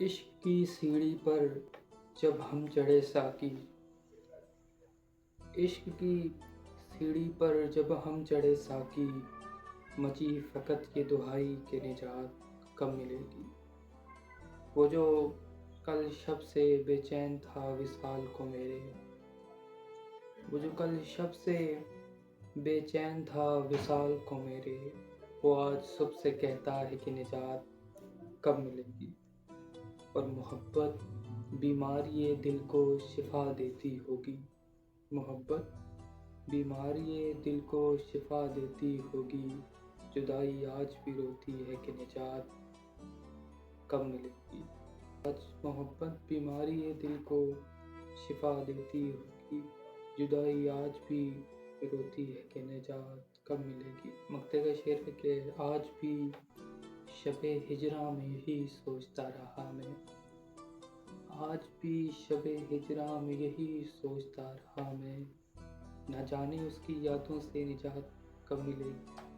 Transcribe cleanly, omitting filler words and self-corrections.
عشق کی سیڑھی پر جب ہم چڑھے ساقی، عشق کی سیڑھی پر جب ہم چڑھے ساقی، مچی فقط یہ دہائی کہ نجات کب ملے گی۔ وہ جو کل شب سے بے چین تھا وصال کو میرے، وہ جو کل شب سے بے چین تھا وصال کو میرے، وہ آج صبح سے کہتا ہے کہ نجات کب ملے گی۔ اور محبت بیماری دل کو شفا دیتی ہوگی، محبت بیماری دل کو شفا دیتی ہوگی، جدائی آج بھی روتی ہے کہ نجات کب ملے گی۔ آج محبت بیماری دل کو شفا دیتی ہوگی، جدائی آج بھی روتی ہے کہ نجات کب ملے گی۔ مقطع کا شعر ہے کہ آج بھی شب ہجراں میں یہی سوچتا رہا میں، آج بھی شب ہجراں میں یہی سوچتا رہا میں، نہ جانے اس کی یادوں سے نجات کب ملے گی۔